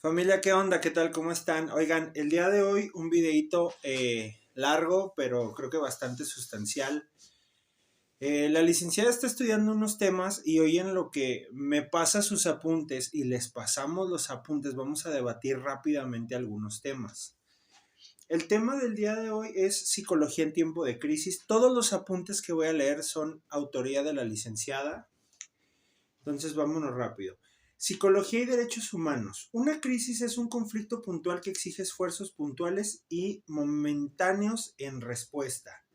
Familia, ¿qué onda? ¿Qué tal? ¿Cómo están? Oigan, el día de hoy un videíto largo, pero creo que bastante sustancial. La licenciada está estudiando unos temas y hoy en lo que me pasa sus apuntes y les pasamos los apuntes, vamos a debatir rápidamente algunos temas. El tema del día de hoy es psicología en tiempo de crisis. Todos los apuntes que voy a leer son autoría de la licenciada. Entonces vámonos rápido. Psicología y derechos humanos. Una crisis es un conflicto puntual que exige esfuerzos puntuales y momentáneos en respuesta.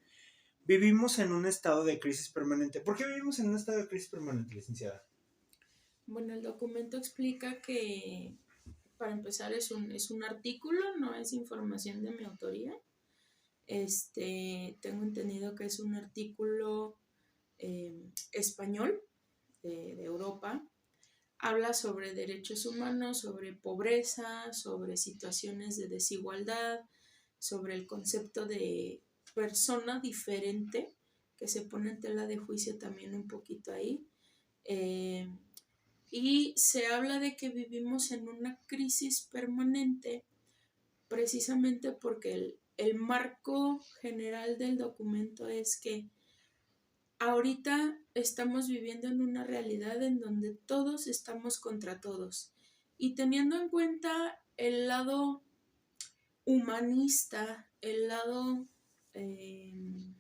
Vivimos en un estado de crisis permanente. ¿Por qué vivimos en un estado de crisis permanente, licenciada? Bueno, el documento explica que, para empezar, es un artículo, no es información de mi autoría. Tengo entendido que es un artículo español de Europa. Habla sobre derechos humanos, sobre pobreza, sobre situaciones de desigualdad, sobre el concepto de persona diferente, que se pone en tela de juicio también un poquito ahí. Y se habla de que vivimos en una crisis permanente precisamente porque el marco general del documento es que ahorita estamos viviendo en una realidad en donde todos estamos contra todos. Y teniendo en cuenta el lado humanista, el lado de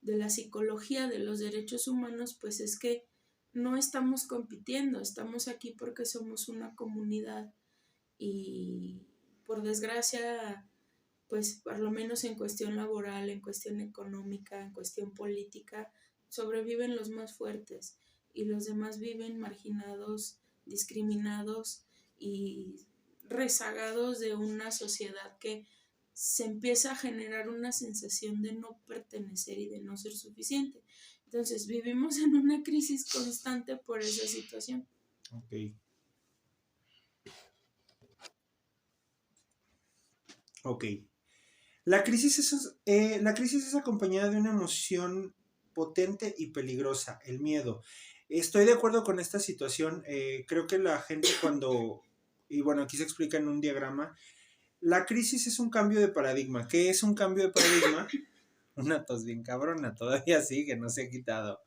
la psicología de los derechos humanos, pues es que no estamos compitiendo, estamos aquí porque somos una comunidad y por desgracia, pues por lo menos en cuestión laboral, en cuestión económica, en cuestión política, sobreviven los más fuertes y los demás viven marginados, discriminados y rezagados de una sociedad que se empieza a generar una sensación de no pertenecer y de no ser suficiente. Entonces vivimos en una crisis constante por esa situación. Ok. Ok. La crisis es acompañada de una emoción potente y peligrosa, el miedo. Estoy de acuerdo con esta situación. Creo que la gente cuando, y bueno, aquí se explica en un diagrama, la crisis es un cambio de paradigma. ¿Qué es un cambio de paradigma? Una tos bien cabrona, todavía sigue, no se ha quitado.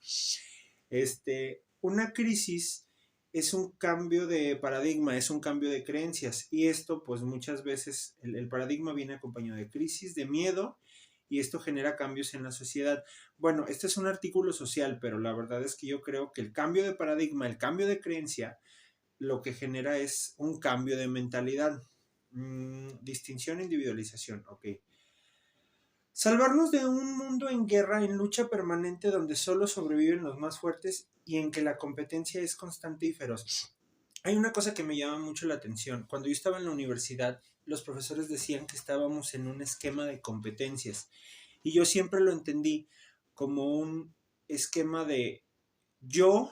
Una crisis es un cambio de paradigma, es un cambio de creencias y esto pues muchas veces el paradigma viene acompañado de crisis, de miedo y esto genera cambios en la sociedad. Bueno, este es un artículo social, pero la verdad es que yo creo que el cambio de paradigma, el cambio de creencia, lo que genera es un cambio de mentalidad. Distinción e individualización, ok. Salvarnos de un mundo en guerra, en lucha permanente donde solo sobreviven los más fuertes y en que la competencia es constante y feroz. Hay una cosa que me llama mucho la atención. Cuando yo estaba en la universidad, los profesores decían que estábamos en un esquema de competencias y yo siempre lo entendí como un esquema de yo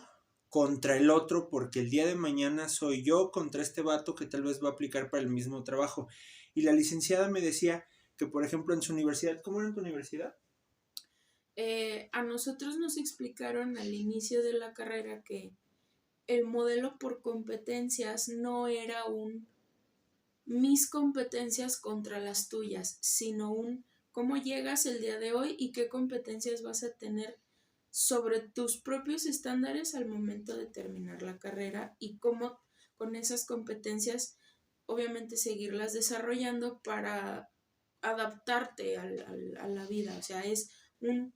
contra el otro porque el día de mañana soy yo contra este vato que tal vez va a aplicar para el mismo trabajo. Y la licenciada me decía que, por ejemplo, en su universidad, ¿cómo era en tu universidad? A nosotros nos explicaron al inicio de la carrera que el modelo por competencias no era un mis competencias contra las tuyas, sino un cómo llegas el día de hoy y qué competencias vas a tener sobre tus propios estándares al momento de terminar la carrera y cómo con esas competencias obviamente seguirlas desarrollando para adaptarte a la vida. O sea, es un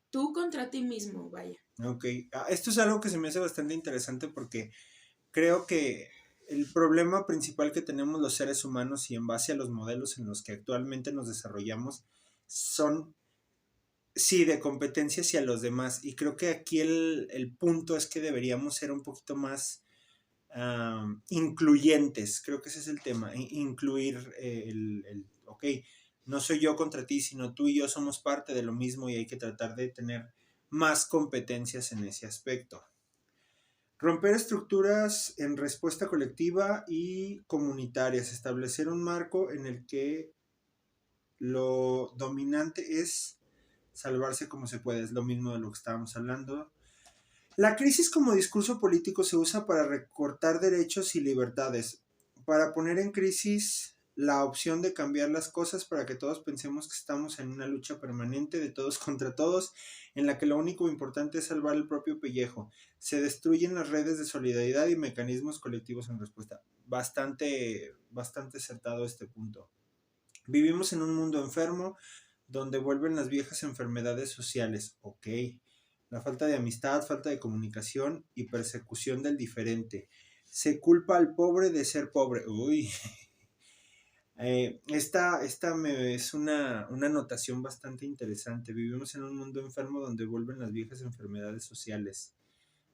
tú contra ti mismo, vaya. Ok, esto es algo que se me hace bastante interesante porque creo que el problema principal que tenemos los seres humanos y en base a los modelos en los que actualmente nos desarrollamos son, sí, de competencia hacia los demás. Y creo que aquí el punto es que deberíamos ser un poquito más incluyentes. Creo que ese es el tema, incluir ok, no soy yo contra ti, sino tú y yo somos parte de lo mismo y hay que tratar de tener más competencias en ese aspecto. Romper estructuras en respuesta colectiva y comunitarias, establecer un marco en el que lo dominante es salvarse como se puede, es lo mismo de lo que estábamos hablando. La crisis como discurso político se usa para recortar derechos y libertades. para poner en crisis la opción de cambiar las cosas para que todos pensemos que estamos en una lucha permanente de todos contra todos, en la que lo único importante es salvar el propio pellejo. Se destruyen las redes de solidaridad y mecanismos colectivos en respuesta. Bastante acertado este punto. Vivimos en un mundo enfermo donde vuelven las viejas enfermedades sociales. Ok. La falta de amistad, falta de comunicación y persecución del diferente. Se culpa al pobre de ser pobre. Uy. Esta es una anotación bastante interesante. Vivimos en un mundo enfermo donde vuelven las viejas enfermedades sociales.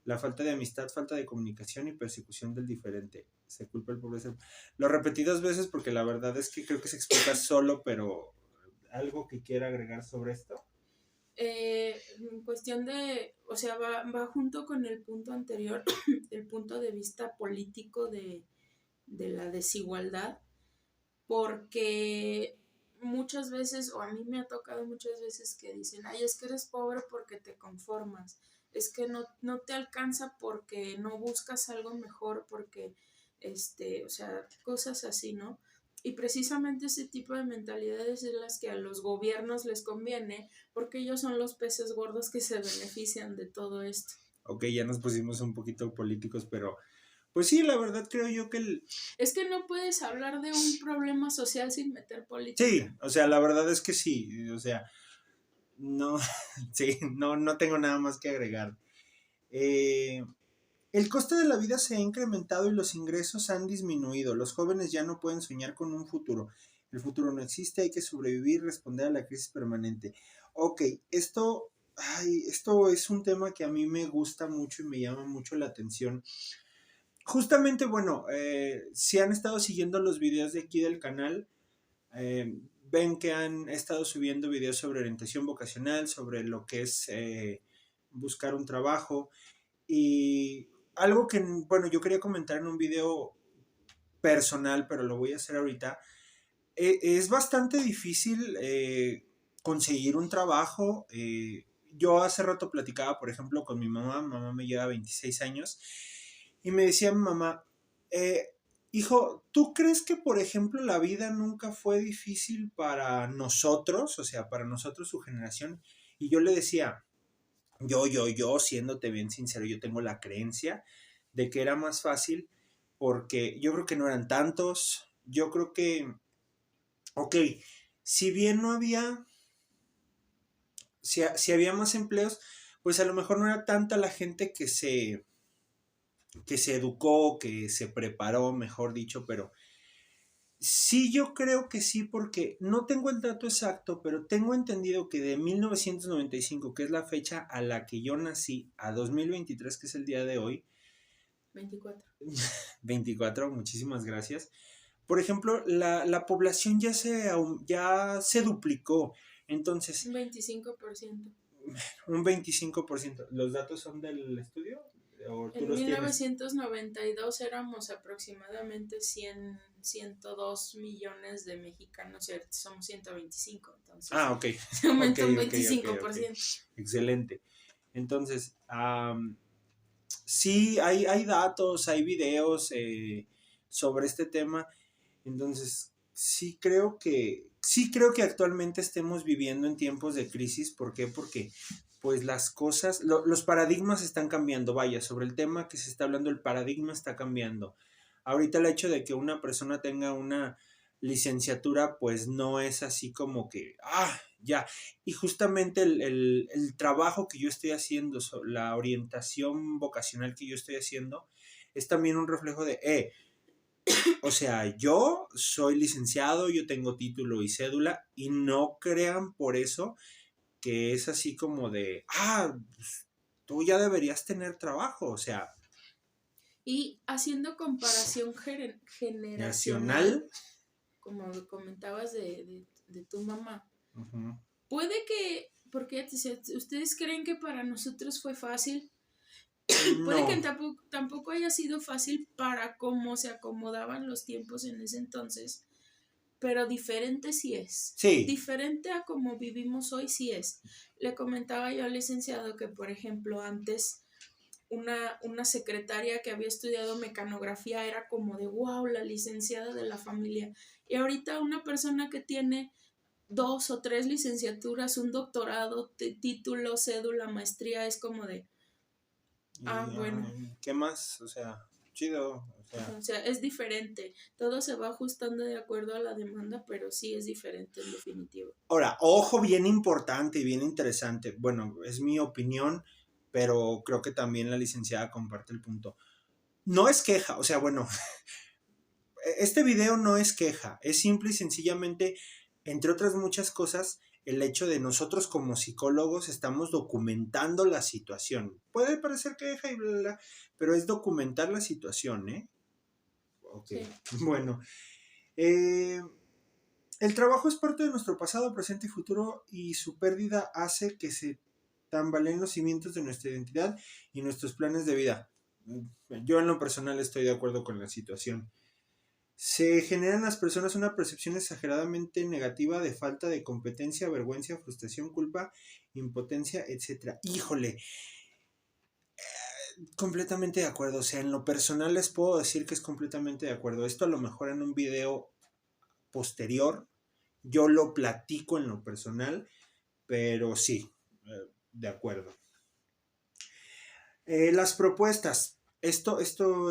La falta de amistad, falta de comunicación y persecución del diferente. Se culpa el pobre. Lo repetí 2 veces porque la verdad es que creo que se explica solo, pero ¿algo que quiera agregar sobre esto? En cuestión de, o sea, va junto con el punto anterior, el punto de vista político de la desigualdad, porque muchas veces, o a mí me ha tocado muchas veces que dicen, ay, es que eres pobre porque te conformas, es que no te alcanza porque no buscas algo mejor, porque, o sea, cosas así, ¿no? Y precisamente ese tipo de mentalidades es las que a los gobiernos les conviene, porque ellos son los peces gordos que se benefician de todo esto. Ok, ya nos pusimos un poquito políticos, pero pues sí, la verdad creo yo que Es que no puedes hablar de un problema social sin meter política. Sí, o sea, la verdad es que sí, o sea, no, sí, no tengo nada más que agregar. El coste de la vida se ha incrementado y los ingresos han disminuido. Los jóvenes ya no pueden soñar con un futuro. El futuro no existe, hay que sobrevivir, responder a la crisis permanente. Ok, esto es un tema que a mí me gusta mucho y me llama mucho la atención. Justamente, bueno, si han estado siguiendo los videos de aquí del canal, ven que han estado subiendo videos sobre orientación vocacional, sobre lo que es buscar un trabajo. Y algo que, bueno, yo quería comentar en un video personal, pero lo voy a hacer ahorita. Es bastante difícil conseguir un trabajo. Yo hace rato platicaba, por ejemplo, con mi mamá me lleva 26 años, y me decía mi mamá, hijo, ¿tú crees que, por ejemplo, la vida nunca fue difícil para nosotros, o sea, para nosotros, su generación? Y yo le decía, yo, siéndote bien sincero, yo tengo la creencia de que era más fácil porque yo creo que no eran tantos, yo creo que, ok, si bien no había, si había más empleos, pues a lo mejor no era tanta la gente que se educó, que se preparó, mejor dicho, pero sí, yo creo que sí, porque no tengo el dato exacto, pero tengo entendido que de 1995, que es la fecha a la que yo nací, a 2023, que es el día de hoy, 24. 24, muchísimas gracias. Por ejemplo, la población ya se duplicó, entonces Un 25%. un 25%. ¿Los datos son del estudio o tú En los tienes? 1992 éramos aproximadamente 102 millones de mexicanos y ahorita somos 125, entonces Ah, ok. se aumenta un Ok. 25%. Excelente. Entonces, sí, hay datos, hay videos sobre este tema. Entonces, sí creo que actualmente estemos viviendo en tiempos de crisis. ¿Por qué? Porque pues las cosas, los paradigmas están cambiando. Vaya, sobre el tema que se está hablando, el paradigma está cambiando. Ahorita el hecho de que una persona tenga una licenciatura, pues no es así como que, ya. Y justamente el trabajo que yo estoy haciendo, la orientación vocacional que yo estoy haciendo, es también un reflejo de, o sea, yo soy licenciado, yo tengo título y cédula, y no crean por eso que es así como de, pues, tú ya deberías tener trabajo, o sea, Y haciendo comparación nacional. generacional, como comentabas de tu mamá, Uh-huh. puede que, porque ustedes creen que para nosotros fue fácil, puede que No, tampoco haya sido fácil para cómo se acomodaban los tiempos en ese entonces, pero diferente sí es. sí, Diferente a como vivimos hoy sí es. Le comentaba yo al licenciado que, por ejemplo, antes una secretaria que había estudiado mecanografía era como de wow, la licenciada de la familia. Y ahorita una persona que tiene 2 o 3 licenciaturas, un doctorado, título, cédula, maestría, es como de, Y bueno. ¿qué más? O sea, chido. O sea, es diferente. Todo se va ajustando de acuerdo a la demanda, pero sí es diferente en definitivo. Ahora, ojo, bien importante y bien interesante. Bueno, es mi opinión, pero creo que también la licenciada comparte el punto. No es queja, o sea, bueno, este video no es queja, es simple y sencillamente, entre otras muchas cosas, el hecho de nosotros como psicólogos estamos documentando la situación. Puede parecer queja y bla, bla, bla, pero es documentar la situación, ¿eh? Ok, Sí. bueno. El trabajo es parte de nuestro pasado, presente y futuro, y su pérdida hace que se tambaleen los cimientos de nuestra identidad y nuestros planes de vida. Yo en lo personal estoy de acuerdo con la situación. Se genera en las personas una percepción exageradamente negativa de falta de competencia, vergüenza, frustración, culpa, impotencia, etc. Híjole, completamente de acuerdo. O sea, en lo personal les puedo decir que es completamente de acuerdo. Esto a lo mejor en un video posterior yo lo platico en lo personal, pero sí, de acuerdo. Las propuestas. Esto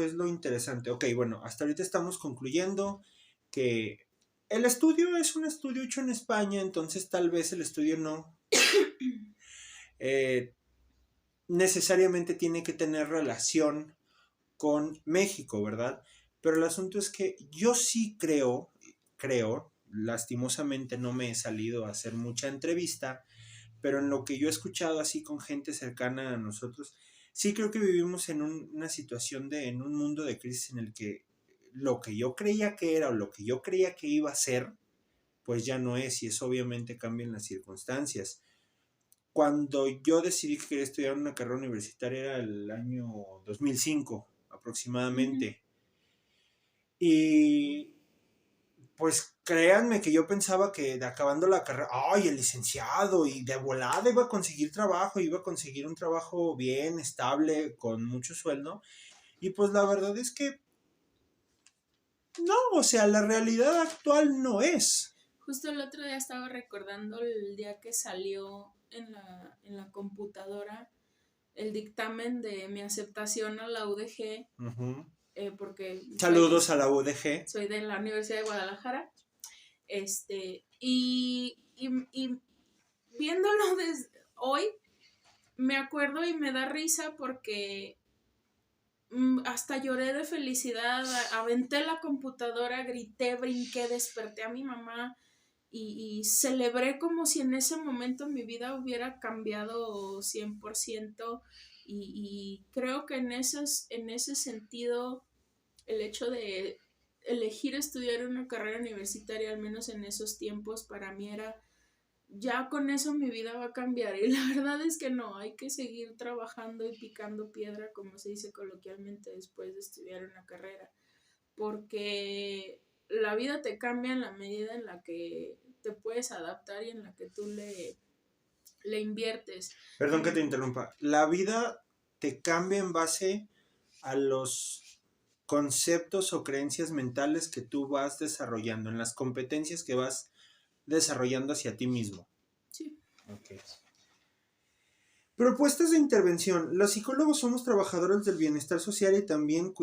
es lo interesante. Ok, bueno, hasta ahorita estamos concluyendo que el estudio es un estudio hecho en España, entonces tal vez el estudio no eh, necesariamente tiene que tener relación con México, ¿verdad? Pero el asunto es que yo sí creo, lastimosamente no me he salido a hacer mucha entrevista, pero en lo que yo he escuchado así con gente cercana a nosotros, sí creo que vivimos en una situación en un mundo de crisis en el que lo que yo creía que era o lo que yo creía que iba a ser, pues ya no es, y eso obviamente cambian las circunstancias. Cuando yo decidí que quería estudiar una carrera universitaria era el año 2005 Uh-huh. aproximadamente. Y pues créanme que yo pensaba que de acabando la carrera, ay, el licenciado, y de volada iba a conseguir trabajo, iba a conseguir un trabajo bien, estable, con mucho sueldo. Y pues la verdad es que no, o sea, la realidad actual no es. Justo el otro día estaba recordando el día que salió en la computadora el dictamen de mi aceptación a la UDG, Uh-huh. porque Saludos a la UDG. soy de la Universidad de Guadalajara. Y viéndolo desde hoy, me acuerdo y me da risa porque hasta lloré de felicidad, aventé la computadora, grité, brinqué, desperté a mi mamá y celebré como si en ese momento mi vida hubiera cambiado 100%, y creo que en ese sentido el hecho de elegir estudiar una carrera universitaria, al menos en esos tiempos, para mí era, ya con eso mi vida va a cambiar. Y la verdad es que no, hay que seguir trabajando y picando piedra, como se dice coloquialmente, después de estudiar una carrera, porque la vida te cambia en la medida en la que te puedes adaptar y en la que tú le inviertes. Perdón que te interrumpa. La vida te cambia en base a los conceptos o creencias mentales que tú vas desarrollando, en las competencias que vas desarrollando hacia ti mismo. Sí. Okay. Propuestas de intervención. Los psicólogos somos trabajadores del bienestar social y también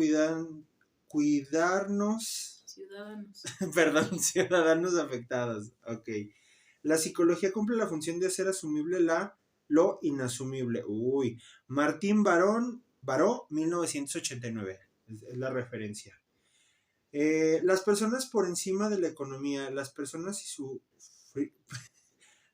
cuidarnos. Ciudadanos. Perdón, ciudadanos afectados. Ok. La psicología cumple la función de hacer asumible lo inasumible. Uy. Martín Baró, 1989. Es la referencia. Las personas por encima de la economía, las personas y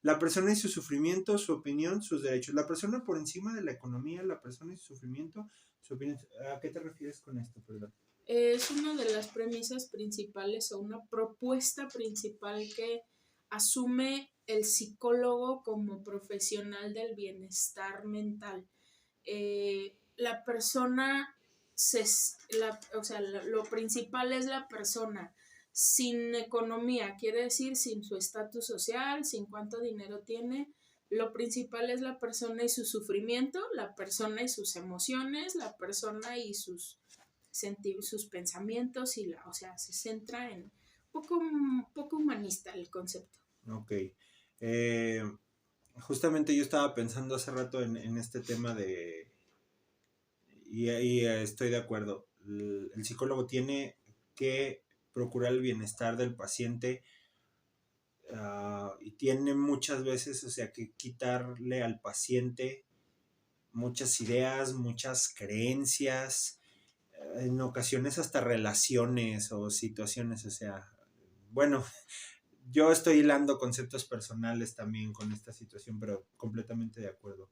la persona y su sufrimiento, su opinión, sus derechos. La persona por encima de la economía, la persona y su sufrimiento, su opinión. ¿A qué te refieres con esto, perdón? Es una de las premisas principales o una propuesta principal que asume el psicólogo como profesional del bienestar mental. La persona, o sea, lo principal es la persona. Sin economía, quiere decir sin su estatus social, sin cuánto dinero tiene, Lo principal es la persona y su sufrimiento, la persona y sus emociones, la persona y sus pensamientos, o sea, se centra en poco humanista el concepto. Ok. Eh, Justamente yo estaba pensando hace rato en este tema y estoy de acuerdo. El psicólogo tiene que procurar el bienestar del paciente, y tiene muchas veces, o sea, que quitarle al paciente muchas ideas, muchas creencias, en ocasiones hasta relaciones o situaciones, o sea, bueno, yo estoy hilando conceptos personales también con esta situación, pero completamente de acuerdo.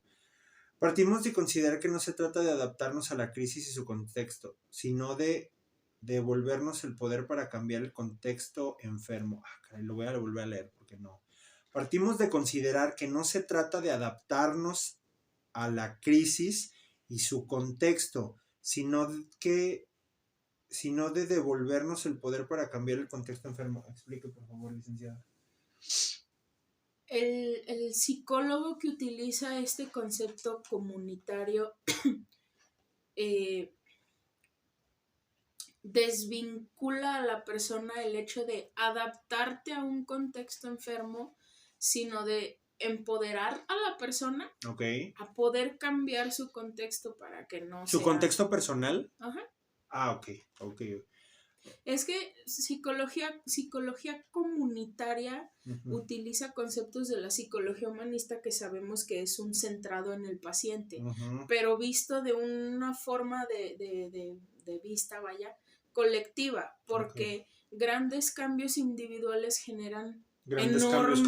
Partimos de considerar que no se trata de adaptarnos a la crisis y su contexto, sino de devolvernos el poder para cambiar el contexto enfermo. Caray, lo voy a volver a leer porque no. Partimos de considerar que no se trata de adaptarnos a la crisis y su contexto, sino de devolvernos el poder para cambiar el contexto enfermo. Explique, por favor, licenciada. El psicólogo que utiliza este concepto comunitario desvincula a la persona el hecho de adaptarte a un contexto enfermo, sino de empoderar a la persona Ok. a poder cambiar su contexto para que no ¿Su sea... contexto personal? Ajá. Ok, ok. Es que psicología comunitaria utiliza conceptos de la psicología humanista que sabemos que es un centrado en el paciente, pero visto de una forma de vista, vaya, colectiva, porque grandes cambios individuales generan Grandes enormes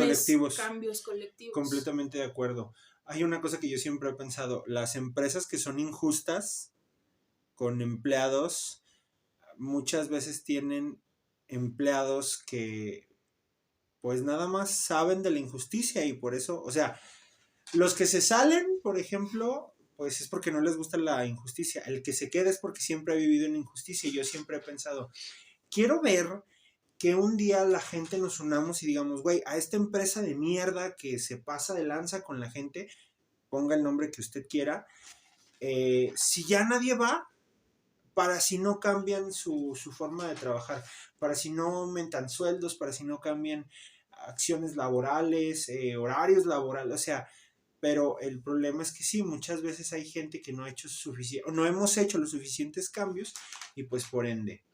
cambios colectivos. Completamente de acuerdo. Hay una cosa que yo siempre he pensado, las empresas que son injustas con empleados, muchas veces tienen empleados que pues nada más saben de la injusticia y por eso, o sea, los que se salen, por ejemplo, pues es porque no les gusta la injusticia. El que se queda es porque siempre ha vivido en injusticia y yo siempre he pensado, quiero ver que un día la gente nos unamos y digamos, güey, a esta empresa de mierda que se pasa de lanza con la gente, ponga el nombre que usted quiera, si ya nadie va, para si no cambian su forma de trabajar, para si no aumentan sueldos, para si no cambian acciones laborales, horarios laborales, o sea, pero el problema es que sí, muchas veces hay gente que no ha hecho suficiente, no hemos hecho los suficientes cambios y pues por ende